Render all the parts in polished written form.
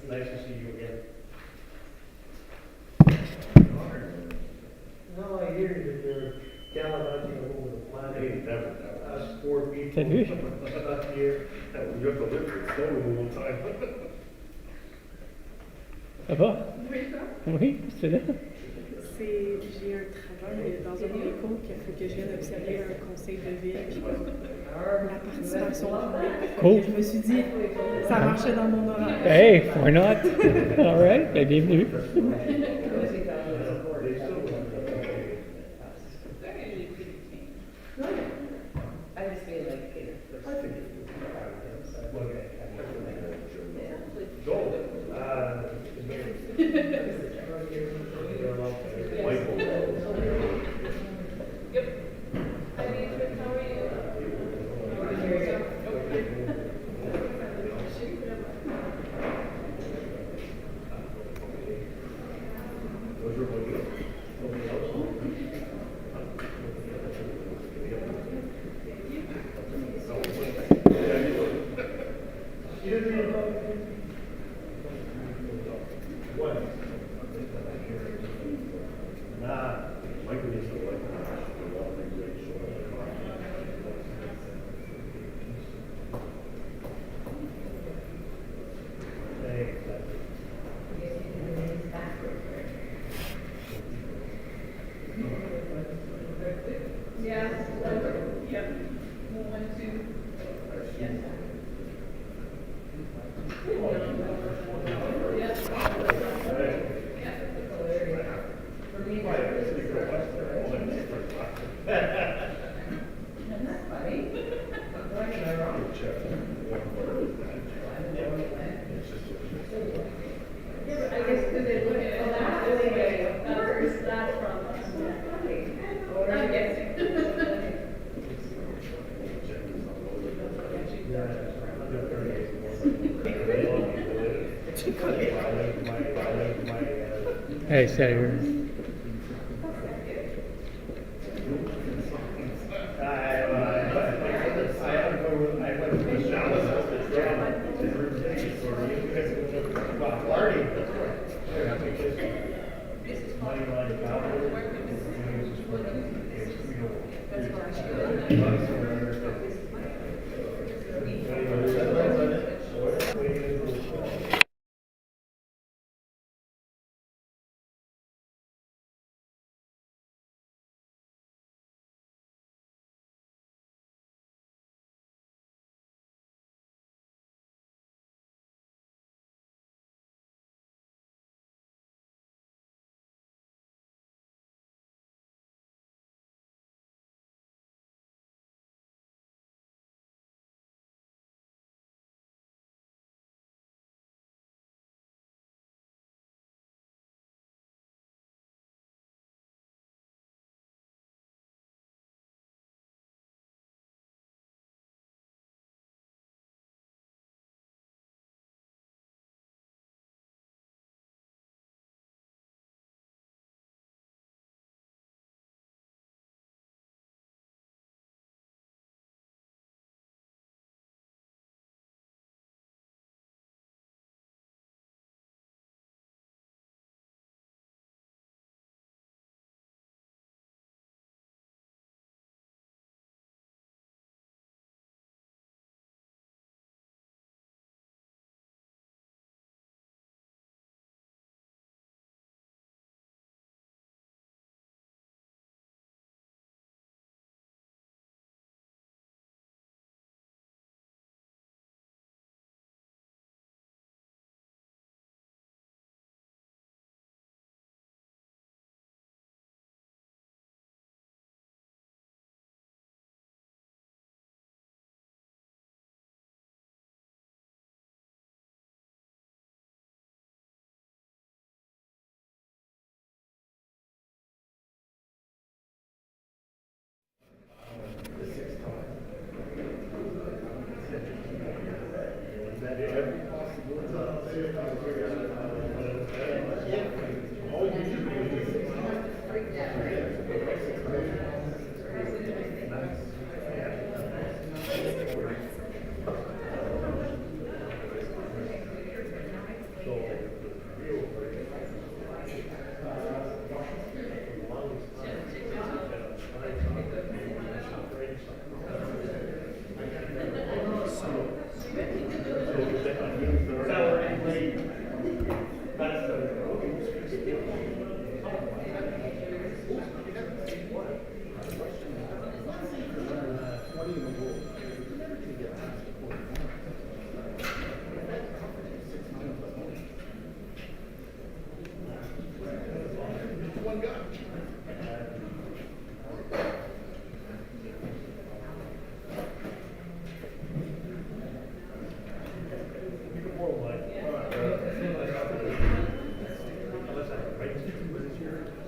Nice to see you again. No, I hear that you're gallivanting all over the planet. Us poor people. T'as vu? Up here. You have to live with snow removal time. Ça va? Oui, toi? Oui, c'est là. J'ai un travail dans un écho qu'il faut que je vienne observer un conseil de ville puis la participation publique. Cool. Je me suis dit, ça marchait dans mon horaire. Hey, why not? All right, ben, bienvenue. I just feel like it. Hey, sérieux.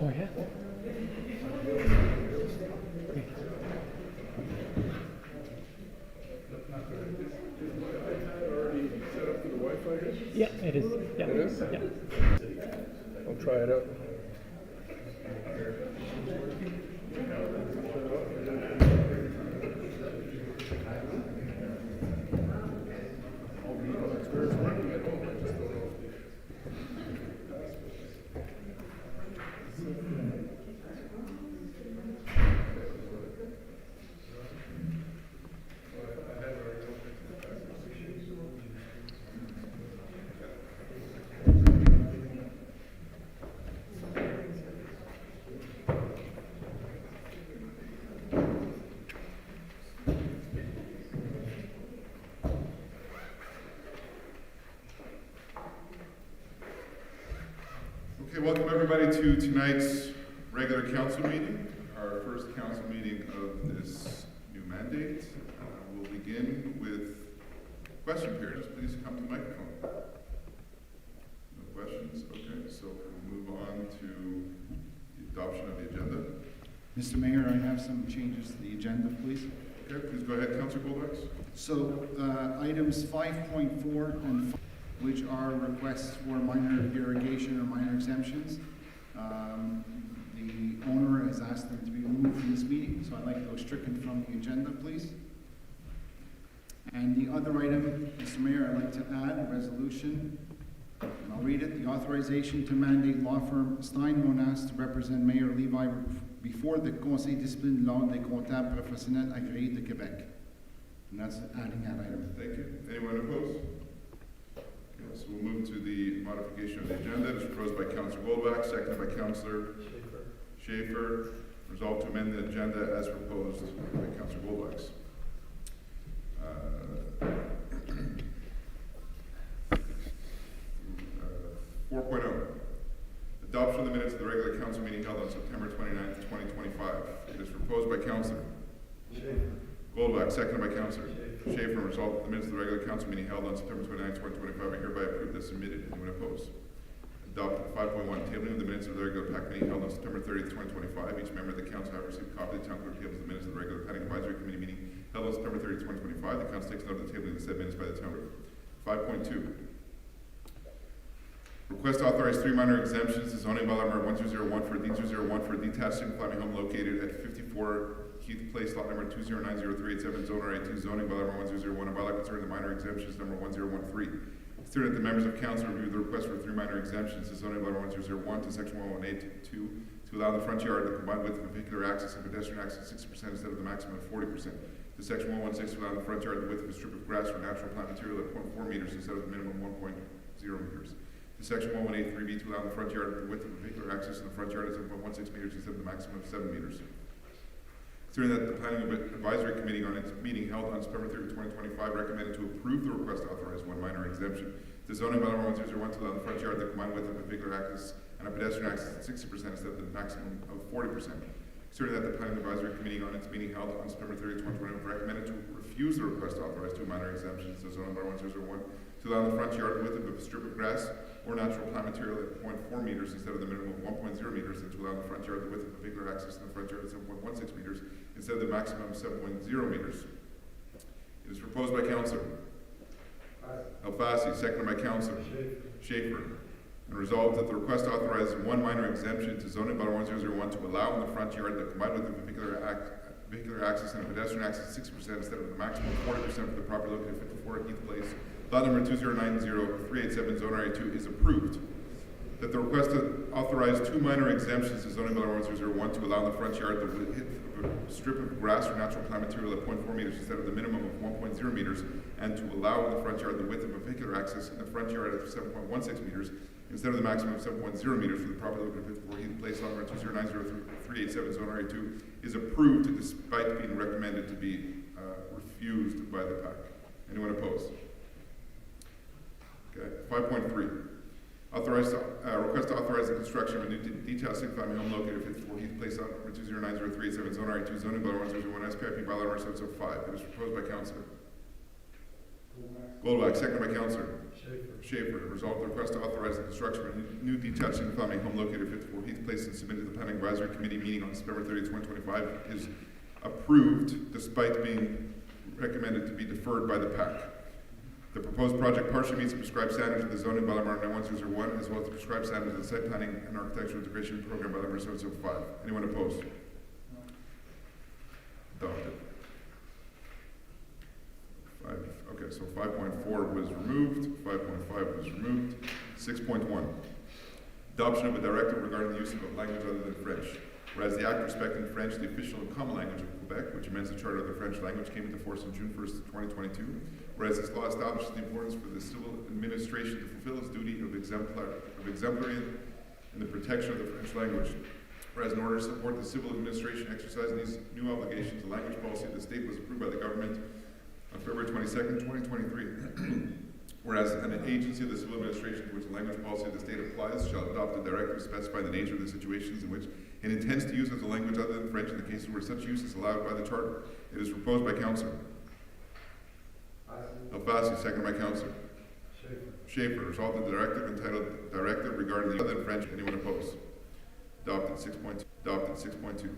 Oh, yeah. Already set up for the Wi-Fi here? Yeah, it is. Yeah. It is? Yeah. I'll try it out. Okay, welcome everybody to tonight's regular council meeting, our first council meeting of this new mandate. We'll begin with question periods. Please come to the microphone. No questions? Okay, so we'll move on to the adoption of the agenda. Mr. Mayor, I have some changes to the agenda, please. Okay, please go ahead, Councillor Goldax. So, items 5.4 and 5, which are requests for minor derogation or minor exemptions. The owner has asked them to be removed from this meeting, so I'd like those stricken from the agenda, please. And the other item, Mr. Mayor, I'd like to add a resolution, and I'll read it. The authorization to mandate law firm Stein Monas to represent Mayor Levi before the Conseil discipline de l'Ordre des comptables professionnels agréés de Québec. And that's adding that item. Thank you. Anyone opposed? Okay, so we'll move to the modification of the agenda. It is proposed by Councillor Goldax, seconded by Councillor Schaefer. Resolved to amend the agenda as proposed by Councillor Goldax. 4.0. Adoption of the minutes of the regular council meeting held on September 29th, 2025. It is proposed by Councillor Goldax, seconded by Councillor Schaefer. Resolved that the minutes of the regular council meeting held on September 29th, 2025 are hereby approved as submitted. Anyone opposed? Adopted. 5.1. Tabling of the minutes of the regular PAC meeting held on September 30th, 2025. Each member of the council have received a copy of the town clerk tables of the minutes of the regular planning advisory committee meeting held on September 30th, 2025. The council takes note of the tabling of the said minutes by the town clerk. 5.2. Request to authorize 3 minor exemptions to zoning bylaw number 1201 for D201 for a detached single-family home located at 54 Keith Place, lot number 2090387, zone RA2, zoning bylaw number 1001, a bylaw concerning the minor exemptions number 1013. It's that the members of council review the request for 3 minor exemptions to zoning bylaw 1001 to section 1182 to allow the front yard the combined width of vehicular access and pedestrian access 60% instead of the maximum of 40%. To section 116 to allow the front yard the width of a strip of grass or natural plant material at 0.4 meters instead of the minimum 1.0 meters. To section 1183B to allow the front yard the width of vehicular access in the front yard is 7.16 meters instead of the maximum of 7 meters. Considering that the Planning Advisory Committee on its meeting held on September 30, 2025 recommended to approve the request to authorize 1 minor exemption to zoning bylaw 1001 to allow the front yard the combined width of a vehicular access and a pedestrian access at 60% instead of the maximum of 40%. Considering that the Planning Advisory Committee on its meeting held on September 30, 2025 recommended to refuse the request to authorize 2 minor exemptions to zoning bylaw 1001 to allow the front yard the width of a strip of grass or natural plant material at 0.4 meters instead of the minimum of 1.0 meters, and to allow the front yard the width of a vehicular access in the front yard at 7.16 meters instead of the maximum of 7.0 meters. It is proposed by Councillor Alfasi, seconded by Councillor Schaefer, and resolved that the request authorizes 1 minor exemption to zoning bylaw 1001 to allow in the front yard the combined width of a vehicular access and a pedestrian access 60% instead of the maximum of 40% for the property located at 54 Keith Place, lot number 2090387, zone RA2 is approved. that the request to authorize 2 minor exemptions to zoning bylaw 1001 to allow in the front yard the width of a strip of grass or natural plant material at 0.4 meters instead of the minimum of 1.0 meters, and to allow in the front yard the width of a vehicular access in the front yard at 7.16 meters instead of the maximum of 7.0 meters for the property located at 54 Heath Place, lot number 2090387, zone RA2, is approved despite being recommended to be refused by the PAC. Anyone opposed? Okay. 5.3. Request to authorize the construction of a new detached single-family home located at 54 Heath Place, lot number 2090387, zone RA2, zoning bylaw 1001, SPIP bylaw number 705. It was proposed by Councilor Goldwag, seconded by Councilor Schaefer. Resolved, the request to authorize the construction of a new detached single-family home located at 54 Heath Place and submitted to the Planning Advisory Committee meeting on September 30th, 2025 is approved despite being recommended to be deferred by the PAC. The proposed project partially meets the prescribed standards of the zoning bylaw number 1001, as well as the prescribed standards of the site planning and architectural integration program bylaw number 705. Anyone opposed? Adopted. Okay, so 5.4 was removed, 5.5 was removed. 6.1, adoption of a directive regarding the use of a language other than French. Whereas the Act respecting French, the official and common language of Quebec, which amends the Charter of the French language, came into force on June 1st, 2022. Whereas this law establishes the importance for the civil administration to fulfill its duty of exemplary in the protection of the French language. Whereas in order to support the civil administration exercising these new obligations, the language policy of the state was approved by the government on February 22nd, 2023. Whereas an agency of the civil administration to which the language policy of the state applies shall adopt a directive specifying the nature of the situations in which it intends to use as a language other than French in the cases where such use is allowed by the Charter. It is proposed by Councilor Alfasi, seconded by Councilor Schaefer. Resolved the directive entitled Directive regarding the other than French. Anyone opposed? Adopted. 6.2. Adopted. 6.2.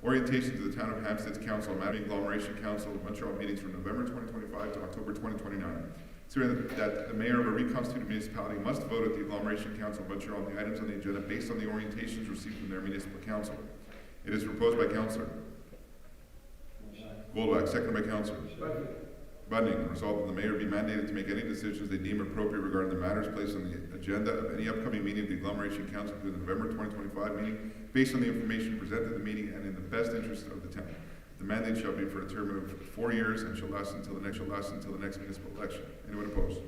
Orientation to the Town of Hampstead's Council and Matter Agglomeration Council of Montreal meetings from November 2025 to October 2029. Considering that the mayor of a reconstituted municipality must vote at the Agglomeration Council of Montreal on the items on the agenda based on the orientations received from their municipal council. It is proposed by Councilor Goldwag, seconded by Councilor Bunning. Resolved that the mayor be mandated to make any decisions they deem appropriate regarding the matters placed on the agenda of any upcoming meeting of the Agglomeration Council through the November 2025 meeting based on the information presented at the meeting and in the best interest of the town. The mandate shall be for a term of 4 years and shall last until the next municipal election. Anyone opposed?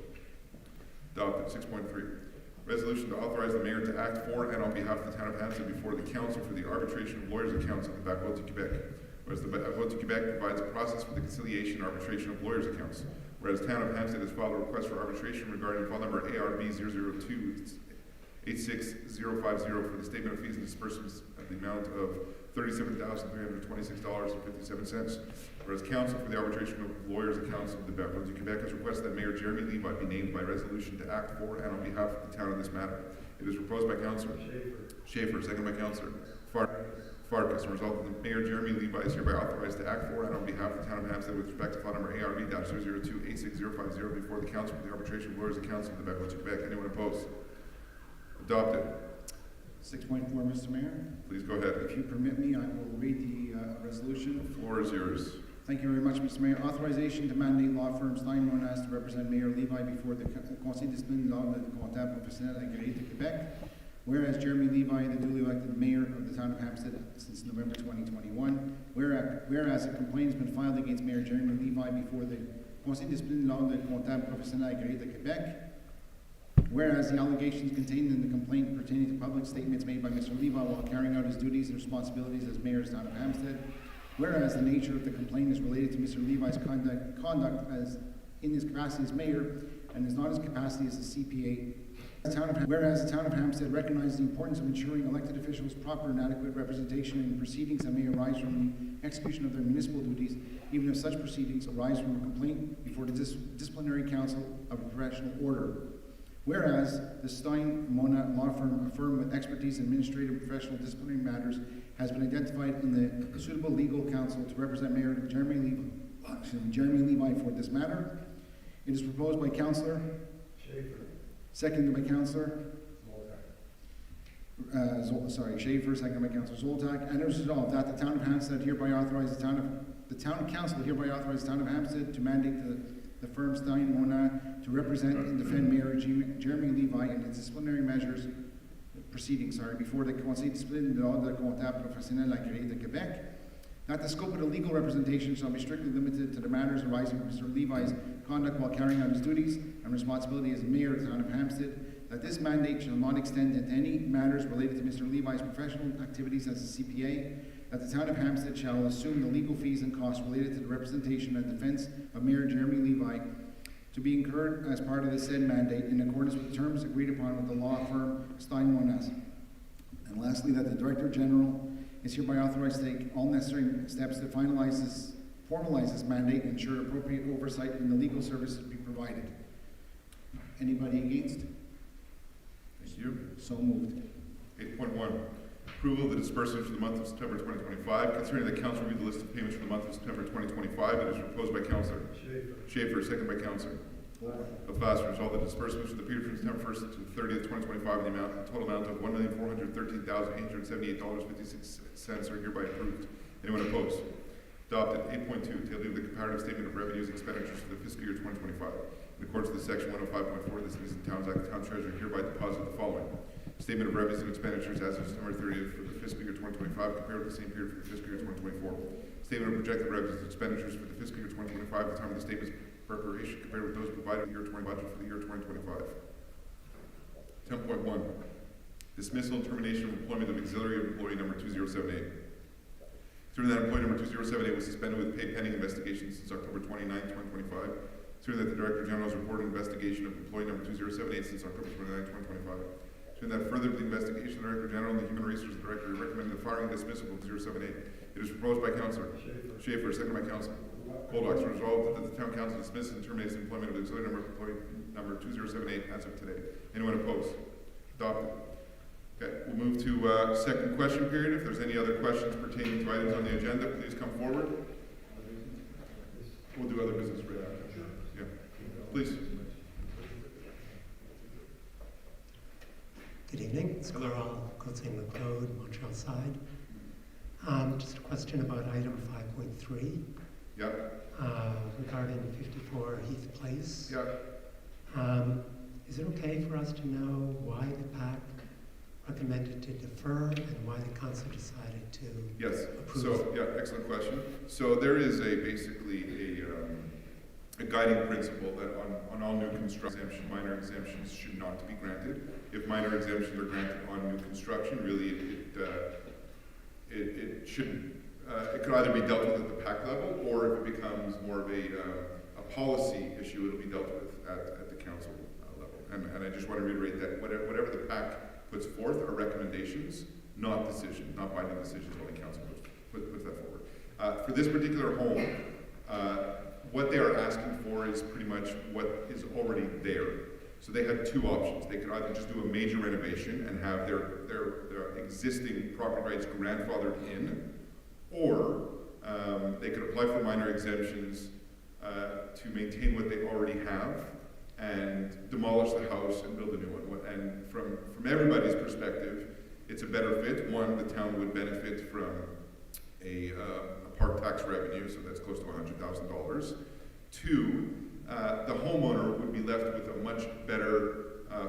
Adopted. 6.3. Resolution to authorize the mayor to act for and on behalf of the town of Hampstead before the council for the arbitration of lawyers' accounts of the Bac du Québec. Whereas the Bac du Québec provides a process for the conciliation and arbitration of lawyers' accounts. Whereas the town of Hampstead has filed a request for arbitration regarding file number ARB 002 86050 for the statement of fees and disbursements at the amount of $37,326.57. Whereas counsel for the arbitration of lawyers' accounts of the Bac du Québec has requested that Mayor Jeremy Levi be named by resolution to act for and on behalf of the town in this matter. It is proposed by Councilor Schaefer, second by Councilor Farkas. And result that the Mayor Jeremy Levi is hereby authorized to act for and on behalf of the town of Hampstead with respect to file number ARB-002 86050 before the council for the arbitration of lawyers' accounts of the Bac du Québec. Anyone opposed? Adopted. 6.4, Mr. Mayor. Please go ahead. If you permit me, I will read the resolution. The floor is yours. Thank you very much, Mr. Mayor. Authorization to mandate law firm Stein Monas to represent Mayor Levi before the Conseil discipline de l'ordre comptable professionnel agréé de Québec. Whereas Jeremy Levi, the duly elected mayor of the town of Hampstead since November 2021. Whereas a complaint has been filed against Mayor Jeremy Levi before the Conseil discipline de l'ordre comptable professionnel agréé de Québec. Whereas the allegations contained in the complaint pertaining to public statements made by Mr. Levi while carrying out his duties and responsibilities as mayor of the town of Hampstead. Whereas the nature of the complaint is related to Mr. Levi's conduct as in his capacity as mayor and is not his capacity as a CPA. Whereas the town of Hampstead recognizes the importance of ensuring elected officials proper and adequate representation in proceedings that may arise from the execution of their municipal duties, even if such proceedings arise from a complaint before the disciplinary council of a professional order. Whereas the Stein Mona law firm, a firm with expertise in administrative and professional disciplinary matters, has been identified in the suitable legal counsel to represent Mayor Jeremy Levi for this matter. It is proposed by Councillor Schaefer. Seconded by Councillor Schaefer, seconded by Councillor Zoltak, and it was resolved that the town of Hampstead hereby authorizes the town council hereby authorizes the town of Hampstead to mandate the firm Stein Mona to represent and defend Mayor Jeremy Levi in his disciplinary measures before the Conseil discipline de l'ordre comptable professionnel agréé de Quebec, that the scope of the legal representation shall be strictly limited to the matters arising from Mr. Levi's conduct while carrying out his duties and responsibility as mayor of the town of Hampstead, that this mandate shall not extend into any matters related to Mr. Levi's professional activities as a CPA, that the town of Hampstead shall assume the legal fees and costs related to the representation and defense of Mayor Jeremy Levi to be incurred as part of the said mandate in accordance with the terms agreed upon with the law firm Stein Monas. And lastly, that the Director General is hereby authorized to take all necessary steps to formalize this mandate and ensure appropriate oversight in the legal services to be provided. Anybody against? Thank you. So moved. 8.1, approval of the disbursement for the month of September 2025. Considering that council read the list of payments for the month of September 2025, it is proposed by Councillor Schaefer, second by Councillor Leplastre. Resolved that disbursements for the period from September 1st to the 30th, 2025, in the total amount of $1,413,878.56 are hereby approved. Anyone opposed? Adopted. 8.2, table of the comparative statement of revenues and expenditures for the fiscal year 2025. In accordance with section 105.4 of the Cities and Towns Act, the town treasurer hereby deposit the following: statement of revenues and expenditures as of September 30th for the fiscal year 2025 compared with the same period for the fiscal year 2024. Statement of projected revenues and expenditures for the fiscal year 2025 at the time of the statement's preparation compared with those provided in the year 20 budget for the year 2025. 10.1, dismissal and termination of employment of auxiliary employee number 2078. Considering that employee number 2078 was suspended with pay pending investigation since October 29, 2025. Considering that the Director General's reported investigation of employee number 2078 since October 29, 2025. Considering that further to the investigation, the Director General and the Human Resources Director recommended the firing and dismissal of 078. It is proposed by Councillor Schaefer, second by Councillor Goldocks. Resolved that the Town Council dismisses and terminates the employment of auxiliary employee number 2078 as of today. Anyone opposed? Adopted. Okay, we'll move to second question period. If there's any other questions pertaining to items on the agenda, please come forward. We'll do other business right after. Yeah, please. Good evening, it's Carl Coatsing-McLeod, Montreal side. Just a question about item 5.3. Yep. Regarding 54 Heath Place. Yep. Is it okay for us to know why the PAC recommended to defer and why the council decided to Yes. approve? So, yeah, excellent question. So there is basically a guiding principle that on all new construction, minor exemptions should not be granted. If minor exemptions are granted on new construction, really it shouldn't. It could either be dealt with at the PAC level, or if it becomes more of a policy issue, it'll be dealt with at the council level. And I just want to reiterate that whatever the PAC puts forth are recommendations, not decisions, not binding decisions. Only council puts that forward. For this particular home, what they are asking for is pretty much what is already there. So they had two options. They could either just do a major renovation and have their existing property rights grandfathered in, or they could apply for minor exemptions to maintain what they already have and demolish the house and build a new one. And from everybody's perspective, it's a better fit. One, the town would benefit from a park tax revenue, so that's close to $100,000. Two, the homeowner would be left with a much better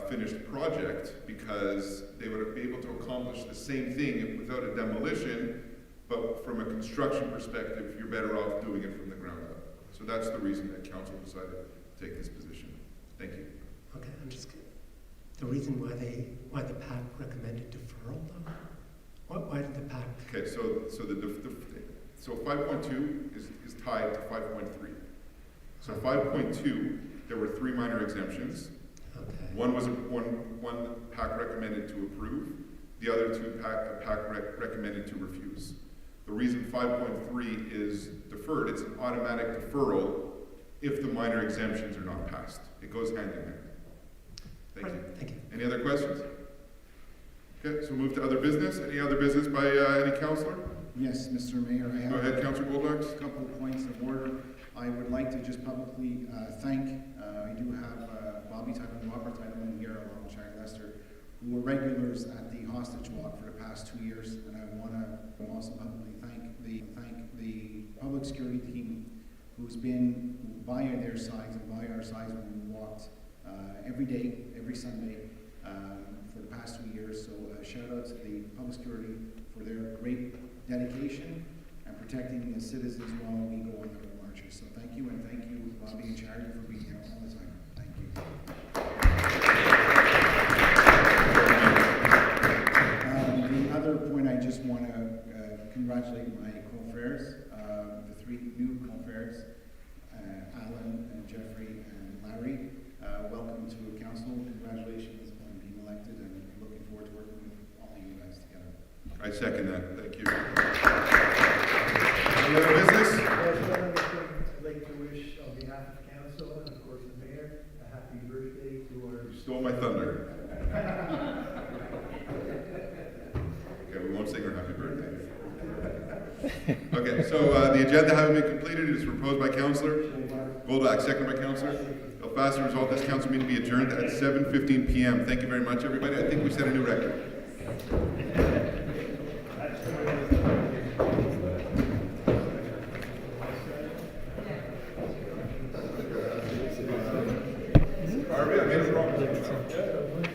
finished project because they would be able to accomplish the same thing without a demolition, but from a construction perspective, you're better off doing it from the ground up. So that's the reason that council decided to take this position. Thank you. Okay, I'm just kidding. The reason why the PAC recommended deferral though? Why did the PAC? Okay, so 5.2 is tied to 5.3. So 5.2, there were 3 minor exemptions. Okay. One was one PAC recommended to approve. The other 2 PAC recommended to refuse. The reason 5.3 is deferred, it's an automatic deferral if the minor exemptions are not passed. It goes hand in hand. Thank you. Thank you. Any other questions? Okay, so we'll move to other business. Any other business by any councillor? Yes, Mr. Mayor, I have Go ahead, Councillor Goldocks. a couple of points of order. I would like to just publicly thank, I do have Bobby Tyler and Robert Tyler here along with Sharon Lester, who were regulars at the hostage walk for the past 2 years, and I want to also publicly thank the public security team who's been by their sides and by our sides when we walked every day, every Sunday for the past 2 years. So shout out to the public security for their great dedication and protecting the citizens while we go on the marches. So thank you, and thank you, Bobby and Charity, for being here all the time. Thank you. The other point, I just want to congratulate my confreres, the three new confreres, Alan and Jeffrey and Larry. Welcome to council. Congratulations on being elected, and looking forward to working with all of you guys together. I second that, thank you. Any other business? Yes, one other thing, I'd like to wish on behalf of council and of course the mayor, a happy birthday to our. You stole my thunder. Okay, we won't sing her happy birthday. Okay, so the agenda having been completed, it is proposed by Councillor Goldak, second by Councillor Elfassi. Resolve this council meeting be adjourned at 7:15 p.m. Thank you very much, everybody. I think we set a new record. Harvey, I made it wrong.